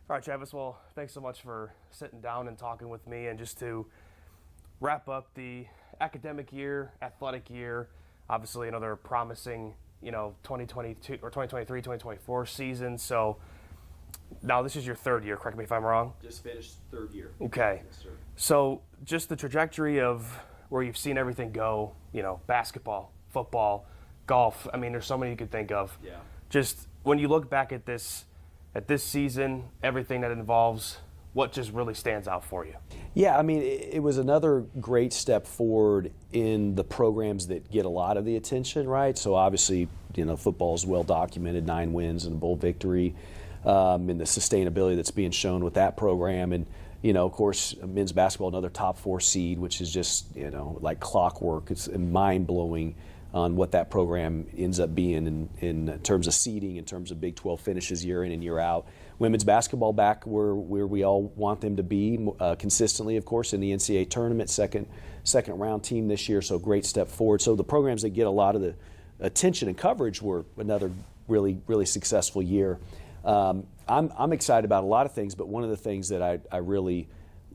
All right, Travis. Well, thanks so much for sitting down and talking with me. And just to wrap up the academic year, athletic year, obviously another promising, 2022 or 2023, 2024 season. So now this is your third year. Correct me if I'm wrong. Just finished third year. Okay. Yes, sir. So just the trajectory of where you've seen everything go, basketball, football, golf. I mean, there's so many you could think of. Yeah. Just when you look back at this season, everything that involves, what just really stands out for you? Yeah, I mean, it was another great step forward in the programs that get a lot of the attention, right? So obviously, football is well documented, 9 wins and a bowl victory, and the sustainability that's being shown with that program. And, of course, men's basketball, another top 4 seed, which is just, like clockwork. It's mind-blowing on what that program ends up being in terms of seeding, in terms of Big 12 finishes year in and year out. Women's basketball back where we all want them to be consistently, of course, in the NCAA tournament, second round team this year, so great step forward. So the programs that get a lot of the attention and coverage were another really, really successful year. I'm excited about a lot of things, but one of the things that I really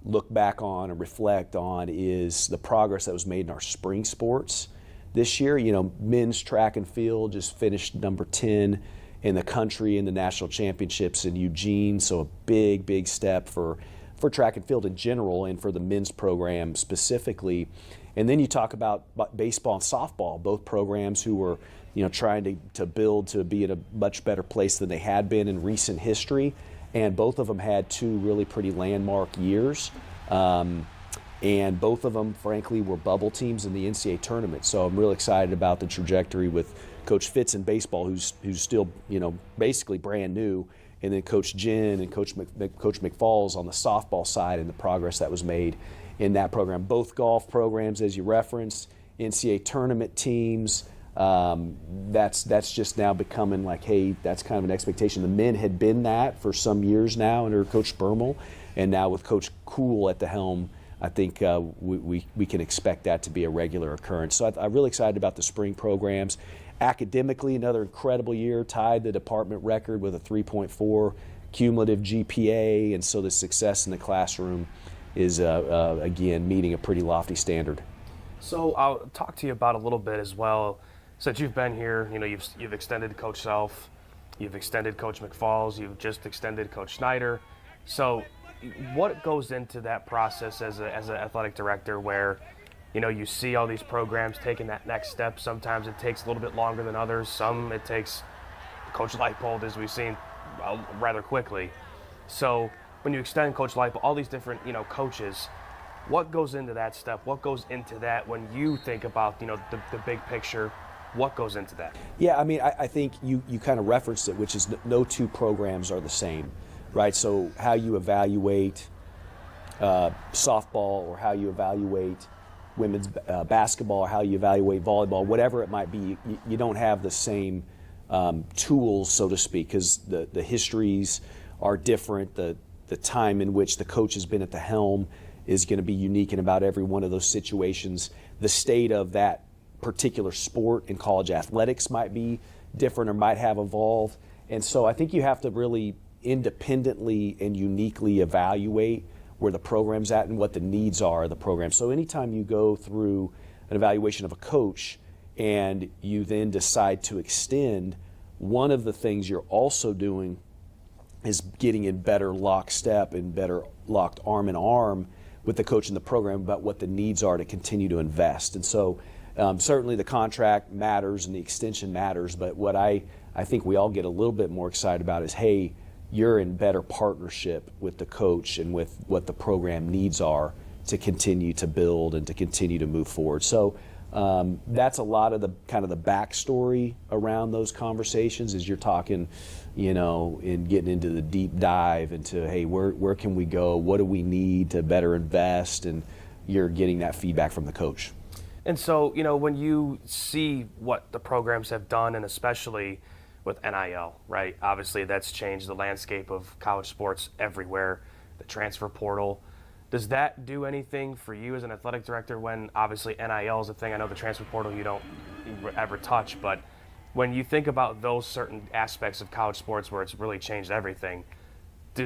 look back on and reflect on is the progress that was made in our spring sports. This year, men's track and field just finished number 10 in the country in the national championships in Eugene. So a big, big step for track and field in general and for the men's program specifically. And then you talk about baseball and softball, both programs who were, trying to build to be in a much better place than they had been in recent history. And both of them had 2 really pretty landmark years. And both of them, frankly, were bubble teams in the NCAA tournament. So I'm real excited about the trajectory with Coach Fitz in baseball, who's still, basically brand new, and then Coach Jen and Coach McFalls on the softball side and the progress that was made in that program. Both golf programs, as you referenced, NCAA tournament teams. That's just now becoming like, hey, that's kind of an expectation. The men had been that for some years now under Coach Bermel, and now with Coach Kuhl at the helm, I think we can expect that to be a regular occurrence. So I'm really excited about the spring programs. Academically, another incredible year, tied the department record with a 3.4 cumulative GPA, and so the success in the classroom is, again, meeting a pretty lofty standard. So I'll talk to you about a little bit as well. Since you've been here, you've extended Coach Self, you've extended Coach McFalls, you've just extended Coach Schneider. So what goes into that process as an athletic director where, you see all these programs taking that next step? Sometimes it takes a little bit longer than others. Some it takes Coach Leipold, as we've seen, rather quickly. So when you extend Coach Leipold, all these different, coaches, what goes into that step? What goes into that when you think about, the big picture? What goes into that? Yeah, I mean, I think you kind of referenced it, which is no 2 programs are the same. Right, so how you evaluate softball or how you evaluate women's basketball or how you evaluate volleyball, whatever it might be, you don't have the same tools, so to speak, because the histories are different. The time in which the coach has been at the helm is going to be unique in about every one of those situations. The state of that particular sport in college athletics might be different or might have evolved. And so I think you have to really independently and uniquely evaluate where the program's at and what the needs are of the program. So anytime you go through an evaluation of a coach and you then decide to extend, one of the things you're also doing is getting in better lockstep and better locked arm in arm with the coach and the program about what the needs are to continue to invest. And so certainly the contract matters and the extension matters, but what I think we all get a little bit more excited about is, hey, you're in better partnership with the coach and with what the program needs are to continue to build and to continue to move forward. So that's a lot of the kind of the backstory around those conversations as you're talking, and getting into the deep dive into, hey, where can we go? What do we need to better invest? And you're getting that feedback from the coach. And so, when you see what the programs have done, and especially with NIL, right? Obviously, that's changed the landscape of college sports everywhere, the transfer portal. Does that do anything for you as an athletic director when obviously NIL is a thing? I know the transfer portal you don't ever touch, but when you think about those certain aspects of college sports where it's really changed everything,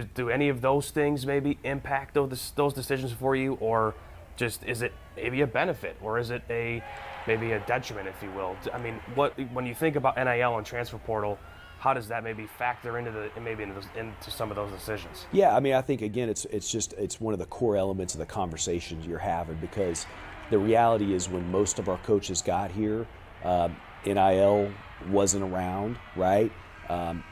do any of those things maybe impact those decisions for you, or just is it maybe a benefit, or is it maybe a detriment, if you will? I mean, when you think about NIL and transfer portal, how does that maybe factor into into some of those decisions? Yeah, I mean, I think again, it's one of the core elements of the conversations you're having, because the reality is when most of our coaches got here, NIL wasn't around, right?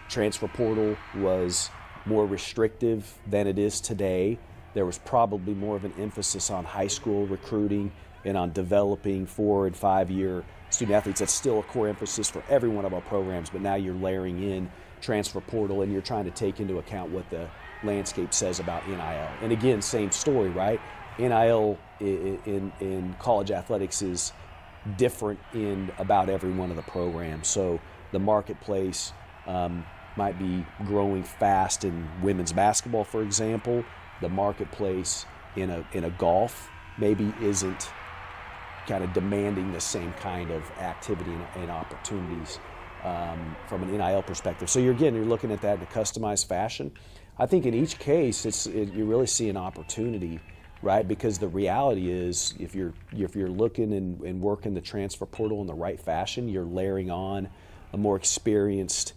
Transfer portal was more restrictive than it is today. There was probably more of an emphasis on high school recruiting and on developing 4- and 5-year student athletes. That's still a core emphasis for every one of our programs, but now you're layering in transfer portal and you're trying to take into account what the landscape says about NIL. And again, same story, right? NIL in college athletics is different in about every one of the programs. So the marketplace might be growing fast in women's basketball, for example. The marketplace in a golf maybe isn't kind of demanding the same kind of activity and opportunities from an NIL perspective. So you're looking at that in a customized fashion. I think in each case, you really see an opportunity, right? Because the reality is, if you're looking and working the transfer portal in the right fashion, you're layering on a more experienced,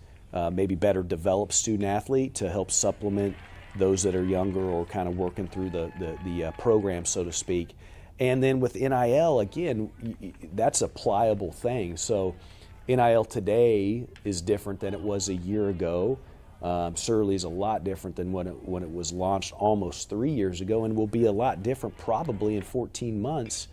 maybe better developed student athlete to help supplement those that are younger or kind of working through the program, so to speak. And then with NIL, again, that's a pliable thing. So NIL today is different than it was a year ago. Certainly is a lot different than when it was launched almost 3 years ago, and will be a lot different probably in 14 months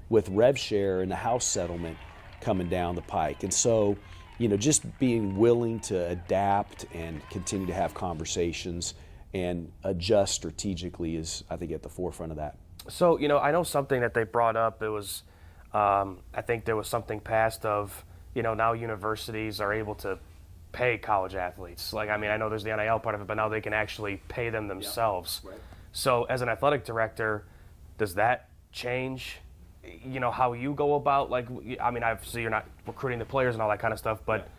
with rev share and the house settlement coming down the pike. And so, just being willing to adapt and continue to have conversations and adjust strategically is, I think, at the forefront of that. So, I know something that they brought up. It was, I think there was something passed of, now universities are able to pay college athletes. Like, I mean, I know there's the NIL part of it, but now they can actually pay them themselves. Yeah, right. So as an athletic director, does that change, how you go about, like, I mean, obviously you're not recruiting the players and all that kind of stuff, but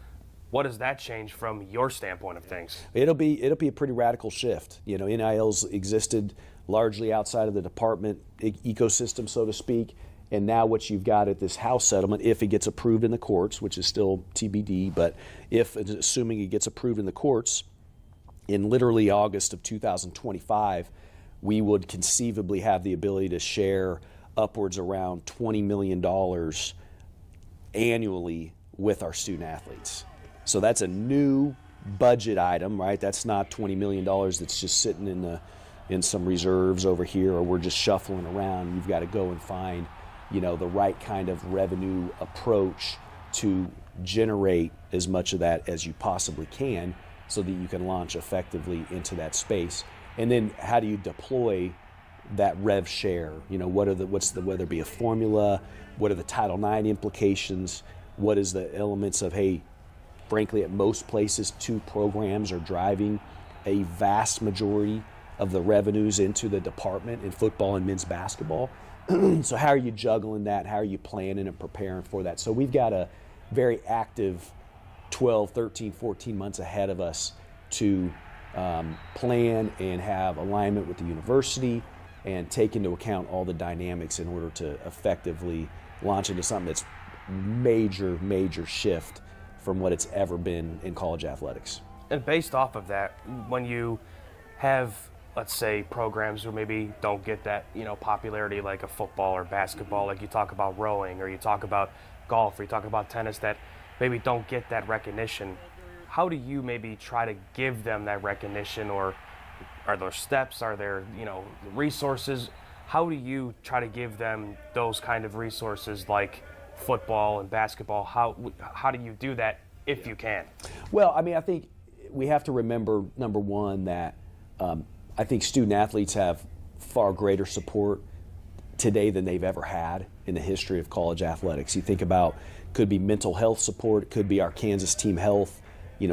what does that change from your standpoint of things? It'll be a pretty radical shift. NIL's existed largely outside of the department ecosystem, so to speak. And now what you've got at this house settlement, if it gets approved in the courts, which is still TBD, but assuming it gets approved in the courts, in literally August of 2025, we would conceivably have the ability to share upwards around $20 million annually with our student athletes. So that's a new budget item, right? That's not $20 million that's just sitting in some reserves over here, or we're just shuffling around. You've got to go and find the right kind of revenue approach to generate as much of that as you possibly can so that you can launch effectively into that space. And then how do you deploy that rev share? Whether it be a formula, what are the Title IX implications? What is the elements of, hey, frankly, at most places, 2 programs are driving a vast majority of the revenues into the department in football and men's basketball. So how are you juggling that? How are you planning and preparing for that? So we've got a very active 12, 13, 14 months ahead of us to plan and have alignment with the university and take into account all the dynamics in order to effectively launch into something that's major shift from what it's ever been in college athletics. And based off of that, when you have, let's say, programs who maybe don't get that, popularity like a football or basketball, like you talk about rowing, or you talk about golf, or you talk about tennis, that maybe don't get that recognition, how do you maybe try to give them that recognition? Or are there steps? Are there, resources? How do you try to give them those kind of resources like football and basketball? How do you do that if you can? Well, I mean, I think we have to remember, number one, that I think student athletes have far greater support today than they've ever had in the history of college athletics. You think about, could be mental health support, it could be our Kansas Team Health,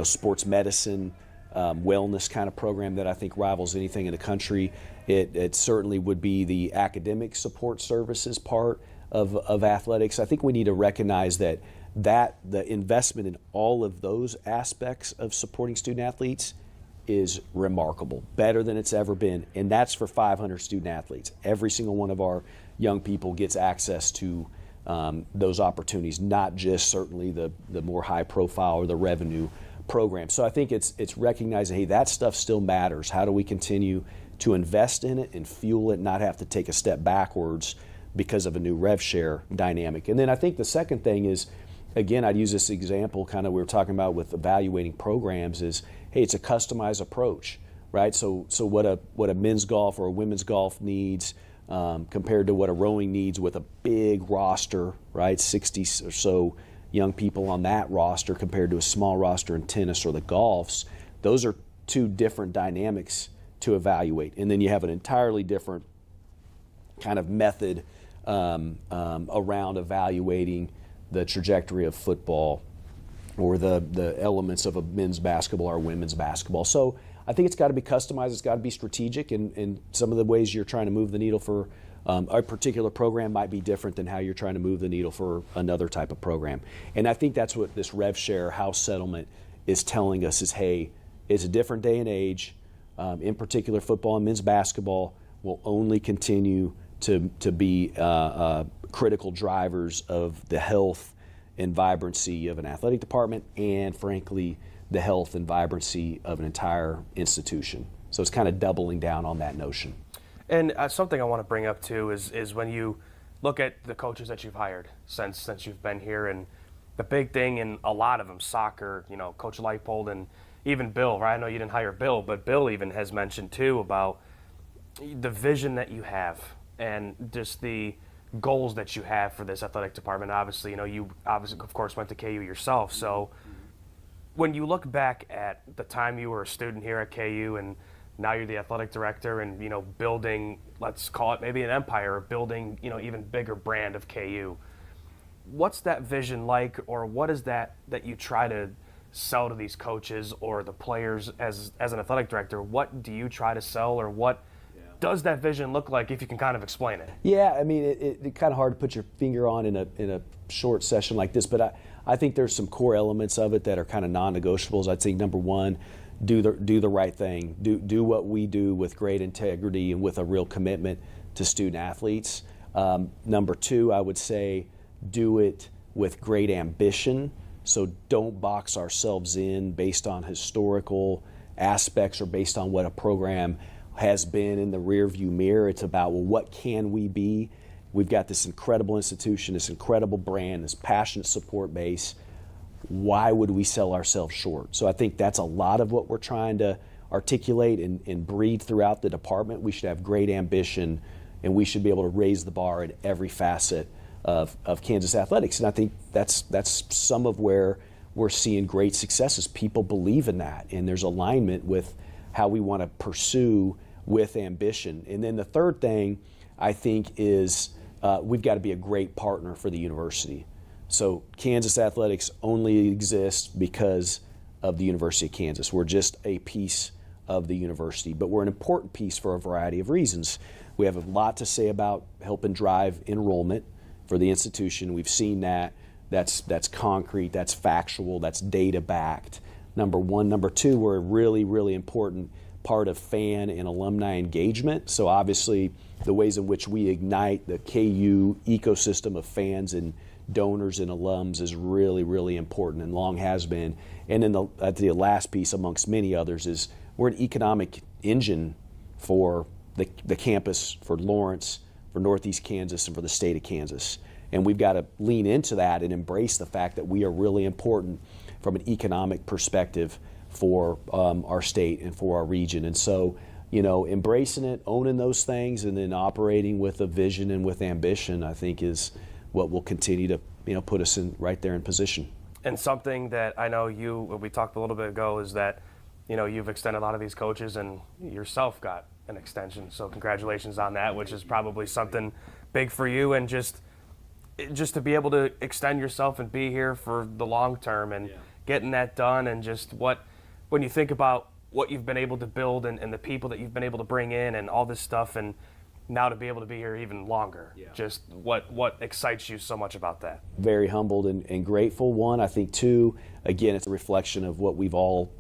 sports medicine, wellness kind of program that I think rivals anything in the country. It certainly would be the academic support services part of athletics. I think we need to recognize that the investment in all of those aspects of supporting student athletes is remarkable, better than it's ever been, and that's for 500 student athletes. Every single one of our young people gets access to those opportunities, not just certainly the more high profile or the revenue program. So I think it's recognizing, hey, that stuff still matters. How do we continue to invest in it and fuel it, not have to take a step backwards because of a new rev share dynamic? And then I think the second thing is, again, I'd use this example kind of we were talking about with evaluating programs is, hey, it's a customized approach, right? So what a men's golf or a women's golf needs compared to what a rowing needs with a big roster, right? 60 or so young people on that roster compared to a small roster in tennis or the golfs. Those are two different dynamics to evaluate. And then you have an entirely different kind of method around evaluating the trajectory of football or the elements of a men's basketball or women's basketball. So I think it's got to be customized, it's got to be strategic, and some of the ways you're trying to move the needle for a particular program might be different than how you're trying to move the needle for another type of program. And I think that's what this rev share house settlement is telling us is, hey, it's a different day and age. In particular, football and men's basketball will only continue to be critical drivers of the health and vibrancy of an athletic department and, frankly, the health and vibrancy of an entire institution. So it's kind of doubling down on that notion. And something I want to bring up too is when you look at the coaches that you've hired since you've been here, and the big thing in a lot of them, soccer, Coach Leipold and even Bill, right? I know you didn't hire Bill, but Bill even has mentioned too about the vision that you have and just the goals that you have for this athletic department. Obviously, you obviously, of course, went to KU yourself. So when you look back at the time you were a student here at KU and now you're the athletic director and, building, let's call it maybe an empire, or building, even bigger brand of KU, what's that vision like, or what is that you try to sell to these coaches or the players as an athletic director? What do you try to sell, or what does that vision look like, if you can kind of explain it? Yeah, I mean, it's kind of hard to put your finger on in a short session like this, but I think there's some core elements of it that are kind of non-negotiables. I'd say number one, do the right thing. Do what we do with great integrity and with a real commitment to student athletes. Number two, I would say do it with great ambition. So don't box ourselves in based on historical aspects or based on what a program has been in the rearview mirror. It's about, well, what can we be? We've got this incredible institution, this incredible brand, this passionate support base. Why would we sell ourselves short? So I think that's a lot of what we're trying to articulate and breathe throughout the department. We should have great ambition, and we should be able to raise the bar in every facet of Kansas athletics. And I think that's some of where we're seeing great successes. People believe in that, and there's alignment with how we want to pursue with ambition. And then the third thing, I think, is we've got to be a great partner for the university. So Kansas athletics only exists because of the University of Kansas. We're just a piece of the university, but we're an important piece for a variety of reasons. We have a lot to say about helping drive enrollment for the institution. We've seen that. That's concrete, that's factual, that's data-backed. Number one. Number two, we're a really, really important part of fan and alumni engagement. So obviously the ways in which we ignite the KU ecosystem of fans and donors and alums is really, really important and long has been. And then the last piece, amongst many others, is we're an economic engine for the campus, for Lawrence, for Northeast Kansas, and for the state of Kansas. And we've got to lean into that and embrace the fact that we are really important from an economic perspective for our state and for our region. And so, embracing it, owning those things, and then operating with a vision and with ambition, I think is what will continue to, put us in right there in position. And something that I know we talked a little bit ago is that, you've extended a lot of these coaches and yourself got an extension. So congratulations on that, which is probably something big for you, and just to be able to extend yourself and be here for the long term and getting that done, and just when you think about what you've been able to build and the people that you've been able to bring in and all this stuff, and now to be able to be here even longer. Yeah. Just what excites you so much about that? Very humbled and grateful. One, I think two, again, it's a reflection of what we've all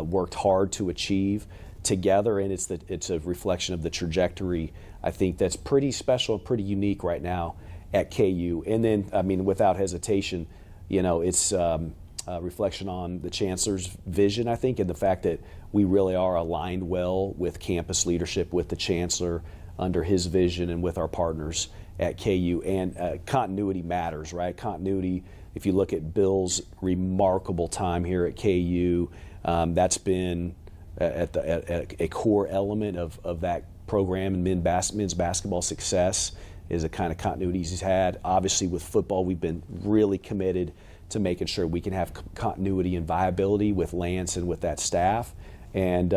worked hard to achieve together, and it's a reflection of the trajectory, I think, that's pretty special, pretty unique right now at KU. And then, I mean, without hesitation, it's a reflection on the Chancellor's vision, I think, and the fact that we really are aligned well with campus leadership, with the Chancellor under his vision, and with our partners at KU. And continuity matters, right? Continuity, if you look at Bill's remarkable time here at KU, that's been at a core element of that program, and men's basketball success is a kind of continuity he's had. Obviously, with football, we've been really committed to making sure we can have continuity and viability with Lance and with that staff. And,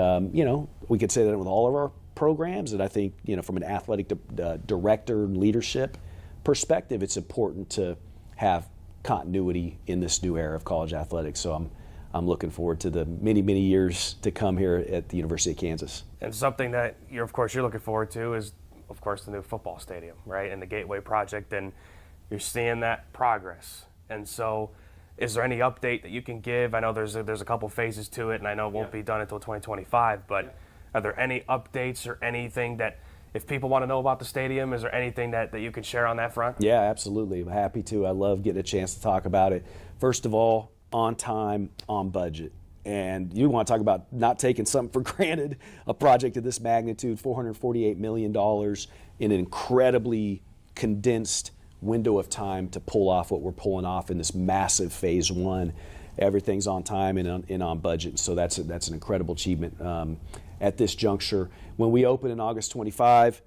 we could say that with all of our programs. And I think, from an athletic director and leadership perspective, it's important to have continuity in this new era of college athletics. So I'm looking forward to the many, many years to come here at the University of Kansas. And something that you're looking forward to is, of course, the new football stadium, right, and the Gateway project, and you're seeing that progress. And so, is there any update that you can give? I know there's a couple phases to it, and I know it won't be done until 2025, but are there any updates or anything that, if people want to know about the stadium, is there anything that you can share on that front? Yeah, absolutely. I'm happy to. I love getting a chance to talk about it. First of all, on time, on budget. And you want to talk about not taking something for granted, a project of this magnitude, $448 million in an incredibly condensed window of time to pull off what we're pulling off in this massive phase one. Everything's on time and on budget, so that's an incredible achievement at this juncture. When we open in August 25,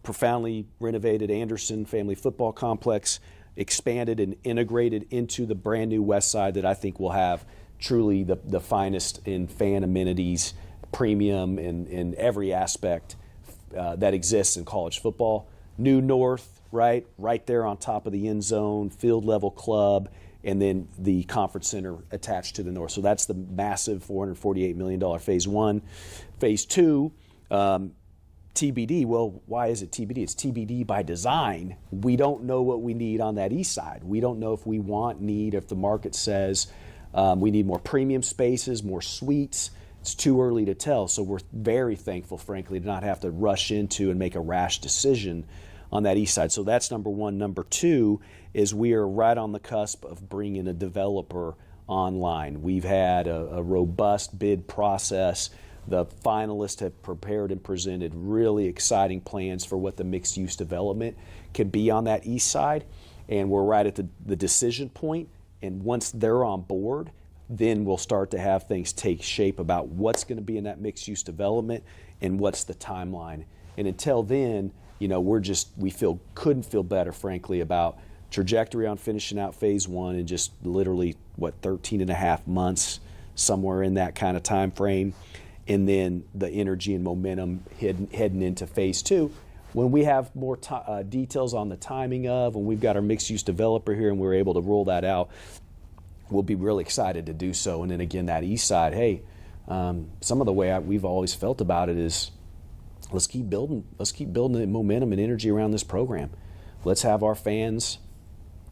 profoundly renovated Anderson Family Football Complex, expanded and integrated into the brand new West Side that I think will have truly the finest in fan amenities, premium in every aspect that exists in college football. New North, right there on top of the end zone, field level club, and then the conference center attached to the north. So that's the massive $448 million phase one. Phase two, TBD. Well, why is it TBD? It's TBD by design. We don't know what we need on that east side. We don't know if we if the market says we need more premium spaces, more suites. It's too early to tell. So we're very thankful, frankly, to not have to rush into and make a rash decision on that east side. So that's number one. Number two is we are right on the cusp of bringing a developer online. We've had a robust bid process. The finalists have prepared and presented really exciting plans for what the mixed-use development can be on that east side. And we're right at the decision point. And once they're on board, then we'll start to have things take shape about what's going to be in that mixed-use development and what's the timeline. And until then, we couldn't feel better, frankly, about trajectory on finishing out phase one in just literally 13 and a half months, somewhere in that kind of time frame. And then the energy and momentum heading into phase two. When we have more details on the timing when we've got our mixed-use developer here and we're able to roll that out, we'll be really excited to do so. And then again, that east side, some of the way we've always felt about it is let's keep building the momentum and energy around this program. Let's have our fans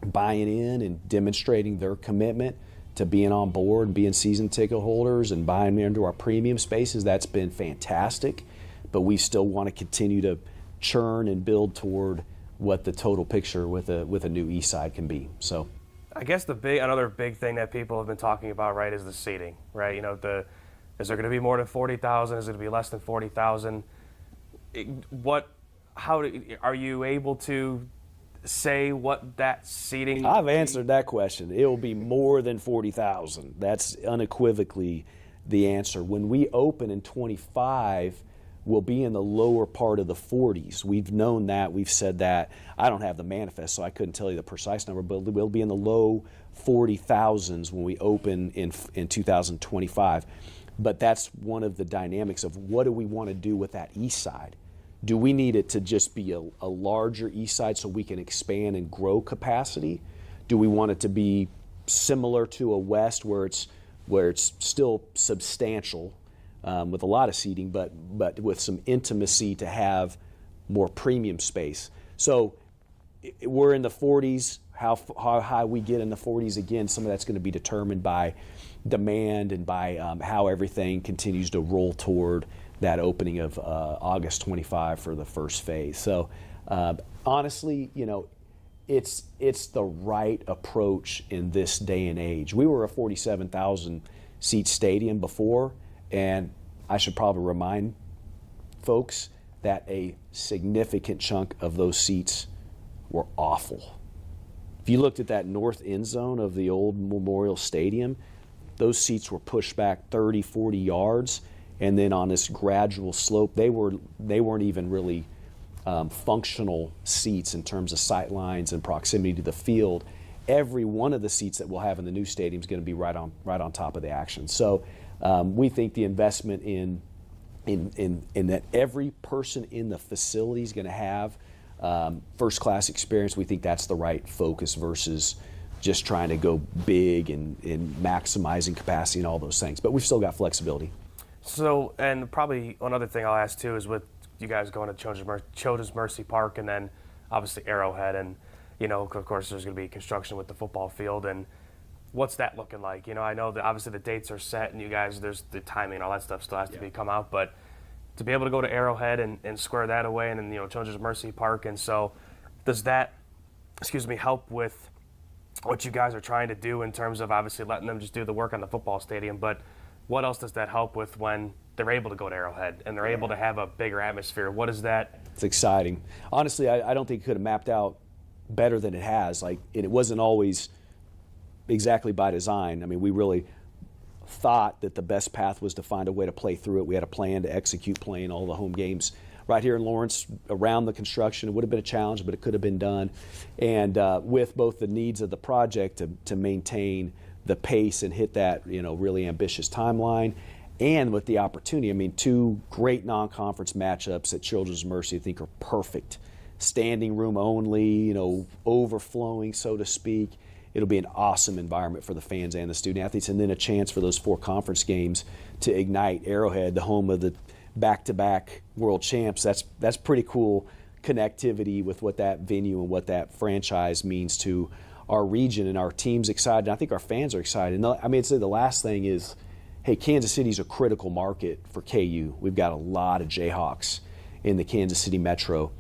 buying in and demonstrating their commitment to being on board and being season ticket holders and buying into our premium spaces. That's been fantastic, but we still want to continue to churn and build toward what the total picture with a new east side can be. So I guess another big thing that people have been talking about, right, is the seating, right? Is there going to be more than 40,000? Is it going to be less than 40,000? Are you able to say what that seating? I've answered that question. It will be more than 40,000. That's unequivocally the answer. When we open in 25, we'll be in the lower part of the 40s. We've known that. We've said that. I don't have the manifest, so I couldn't tell you the precise number, but we'll be in the low 40,000s when we open in 2025. But that's one of the dynamics of what do we want to do with that east side. Do we need it to just be a larger east side so we can expand and grow capacity? Do we want it to be similar to a west where it's still substantial with a lot of seating, but with some intimacy to have more premium space. So we're in the 40s. How high we get in the 40s, again, some of that's going to be determined by demand and by how everything continues to roll toward that opening of August 25 for the first phase. So honestly, it's the right approach in this day and age. We were a 47,000 seat stadium before, and I should probably remind folks that a significant chunk of those seats were awful. If you looked at that north end zone of the old Memorial Stadium, those seats were pushed back 30, 40 yards, and then on this gradual slope, they weren't even really functional seats in terms of sight lines and proximity to the field. Every one of the seats that we'll have in the new stadium is going to be right on top of the action. So we think the investment in that every person in the facility is going to have first-class experience, we think that's the right focus versus just trying to go big and maximizing capacity and all those things. But we've still got flexibility. So, and probably another thing I'll ask too is with you guys going to Children's Mercy Park and then obviously Arrowhead, and of course there's going to be construction with the football field, and what's that looking like? I know that obviously the dates are set and you guys, there's the timing and all that stuff still has to come out, but to be able to go to Arrowhead and square that away, and then Children's Mercy Park, and so does that, help with what you guys are trying to do in terms of obviously letting them just do the work on the football stadium, but what else does that help with when they're able to go to Arrowhead and they're able to have a bigger atmosphere? What is that? It's exciting. Honestly, I don't think it could have mapped out better than it has. It wasn't always exactly by design. I mean, we really thought that the best path was to find a way to play through it. We had a plan to execute playing all the home games right here in Lawrence around the construction. It would have been a challenge, but it could have been done. And with both the needs of the project to maintain the pace and hit that really ambitious timeline, and with the opportunity, I mean, two great non-conference matchups at Children's Mercy I think are perfect. Standing room only, overflowing, so to speak. It'll be an awesome environment for the fans and the student athletes, and then a chance for those 4 conference games to ignite Arrowhead, the home of the back-to-back world champs. That's pretty cool connectivity with what that venue and what that franchise means to our region, and our team's excited. And I think our fans are excited. And I'd say the last thing is, hey, Kansas City's a critical market for KU. We've got a lot of Jayhawks in the Kansas City metro.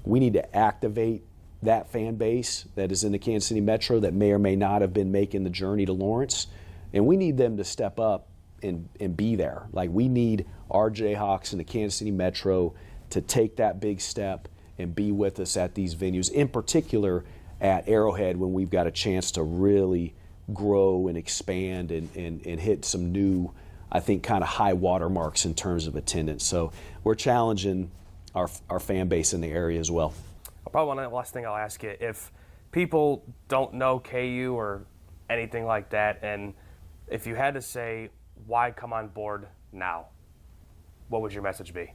We need to activate that fan base that is in the Kansas City metro that may or may not have been making the journey to Lawrence, and we need them to step up and be there. We need our Jayhawks in the Kansas City metro to take that big step and be with us at these venues, in particular at Arrowhead, when we've got a chance to really grow and expand and hit some new, I think, kind of high water marks in terms of attendance. So we're challenging our fan base in the area as well. Probably one last thing I'll ask you, if people don't know KU or anything like that, and if you had to say why come on board now, what would your message be?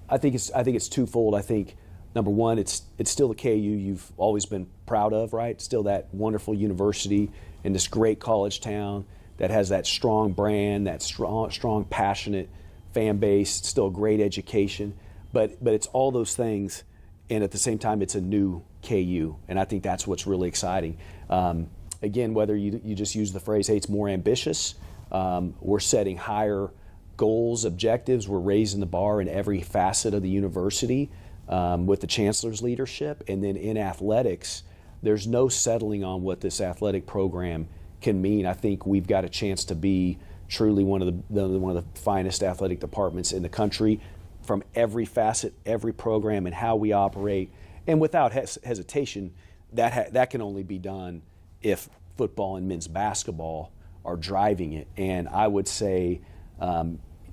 I think it's twofold. I think number one, it's still the KU you've always been proud of, right? Still that wonderful university in this great college town that has that strong brand, that strong passionate fan base, still a great education, but it's all those things. And at the same time, it's a new KU, and I think that's what's really exciting. Again, whether you just use the phrase, hey, it's more ambitious, we're setting higher goals, objectives, we're raising the bar in every facet of the university with the chancellor's leadership. And then in athletics, there's no settling on what this athletic program can mean. I think we've got a chance to be truly one of the finest athletic departments in the country, from every facet, every program, and how we operate. And without hesitation, that can only be done if football and men's basketball are driving it. And I would say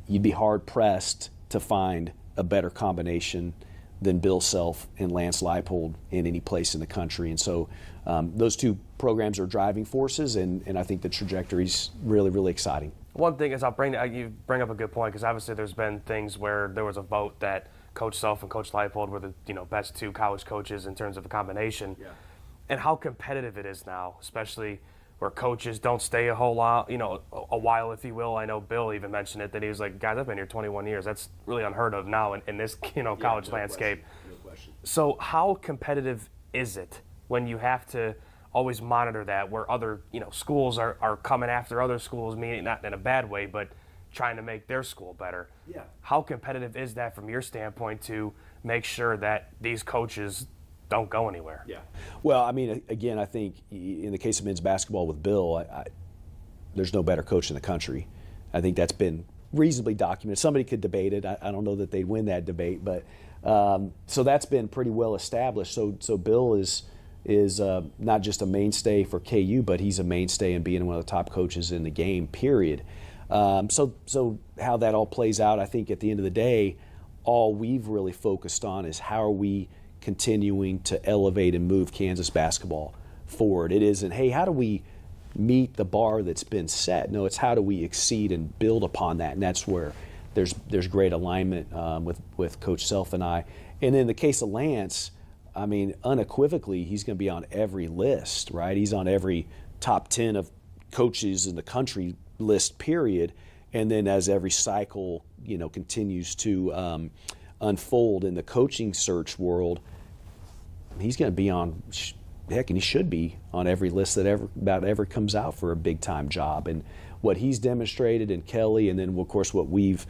you'd be hard-pressed to find a better combination than Bill Self and Lance Leipold in any place in the country. And so those two programs are driving forces, and I think the trajectory's really, really exciting. One thing is, you bring up a good point, because obviously there's been things where there was a vote that Coach Self and Coach Leipold were the best 2 college coaches in terms of a combination, and how competitive it is now, especially where coaches don't stay a whole lot, a while, if you will. I know Bill even mentioned it, that he was like, guys, I've been here 21 years. That's really unheard of now in this college landscape. question. So how competitive is it when you have to always monitor that, where other schools are coming after other schools, meaning not in a bad way, but trying to make their school better? Yeah. How competitive is that from your standpoint to make sure that these coaches don't go anywhere? Yeah. Well, I mean, again, I think in the case of men's basketball with Bill, there's no better coach in the country. I think that's been reasonably documented. Somebody could debate it. I don't know that they'd win that debate, but so that's been pretty well established. So Bill is not just a mainstay for KU, but he's a mainstay in being one of the top coaches in the game, period. So how that all plays out, I think at the end of the day, all we've really focused on is how are we continuing to elevate and move Kansas basketball forward. It isn't, hey, how do we meet the bar that's been set? No, it's how do we exceed and build upon that, and that's where there's great alignment with Coach Self and I. And in the case of Lance, I mean, unequivocally, he's going to be on every list, right? He's on every top 10 of coaches in the country list, period. And then as every cycle, continues to unfold in the coaching search world, he's going to be on, heck, and he should be on every list that ever comes out for a big-time job. And what he's demonstrated, and Kelly, and then, of course, what we've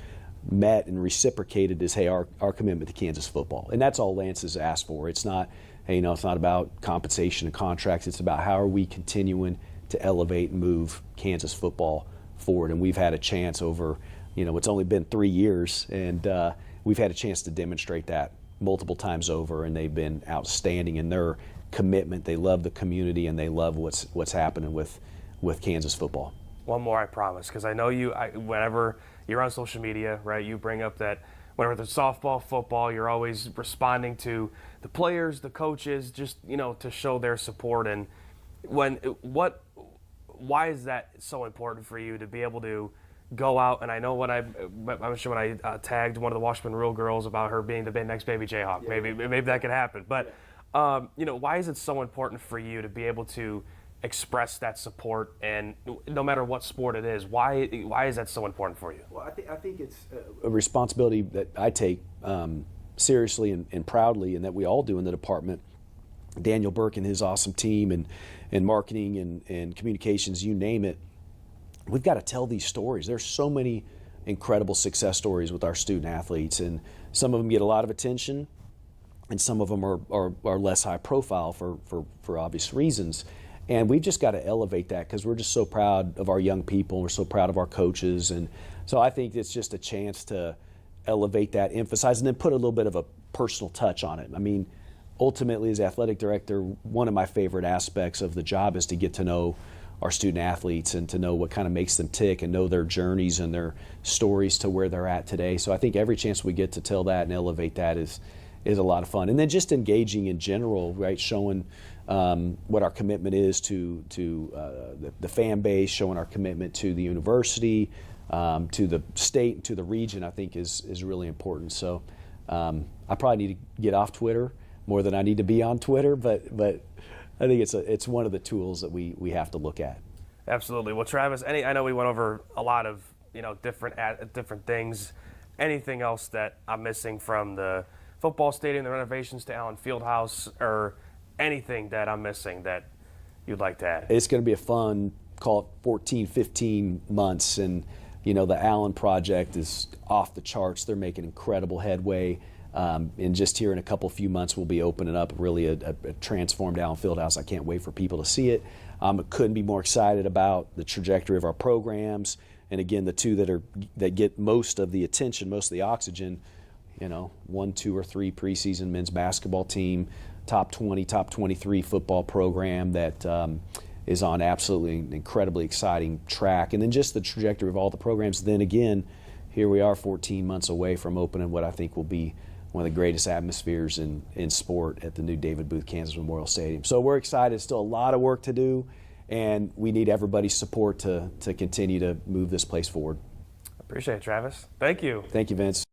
met and reciprocated is, hey, our commitment to Kansas football. And that's all Lance has asked for. It's not, hey, it's not about compensation and contracts. It's about how are we continuing to elevate and move Kansas football forward. And we've had a chance over, it's only been 3 years, and we've had a chance to demonstrate that multiple times over, and they've been outstanding in their commitment. They love the community, and they love what's happening with Kansas football. One more, I promise, because I know whenever you're on social media, right, you bring up that whenever there's softball, football, you're always responding to the players, the coaches, just, to show their support. And why is that so important for you to be able to go out? And I know when I'm sure when I tagged one of the Washburn Rural girls about her being the next baby Jayhawk, yeah. maybe that could happen. But why is it so important for you to be able to express that support, and no matter what sport it is, why is that so important for you? Well, I think it's a responsibility that I take seriously and proudly, and that we all do in the department. Daniel Burke and his awesome team, and marketing and communications, you name it. We've got to tell these stories. There's so many incredible success stories with our student athletes, and some of them get a lot of attention, and some of them are less high profile for obvious reasons. And we've just got to elevate that, because we're just so proud of our young people. We're so proud of our coaches. And so I think it's just a chance to elevate that, emphasize, and then put a little bit of a personal touch on it. I mean, ultimately, as athletic director, one of my favorite aspects of the job is to get to know our student athletes and to know what kind of makes them tick and know their journeys and their stories to where they're at today. So I think every chance we get to tell that and elevate that is a lot of fun. And then just engaging in general, right, showing what our commitment is to the fan base, showing our commitment to the university, to the state, and to the region, I think is really important. So I probably need to get off Twitter more than I need to be on Twitter, but I think it's one of the tools that we have to look at. Absolutely. Well, Travis, I know we went over a lot of different things. Anything else that I'm missing from the football stadium, the renovations to Allen Fieldhouse, or anything that I'm missing that you'd like to add? It's going to be a fun, call it 14, 15 months, and the Allen project is off the charts. They're making incredible headway. And just here in a few months, we'll be opening up really a transformed Allen Fieldhouse. I can't wait for people to see it. Couldn't be more excited about the trajectory of our programs. And again, the two that get most of the attention, most of the oxygen, 1, 2, or 3 preseason men's basketball team, top 20, top 23 football program that is on absolutely incredibly exciting track. And then just the trajectory of all the programs. Then again, here we are 14 months away from opening what I think will be one of the greatest atmospheres in sport at the new David Booth Kansas Memorial Stadium. So we're excited. Still a lot of work to do, and we need everybody's support to continue to move this place forward. Appreciate it, Travis. Thank you. Thank you, Vince.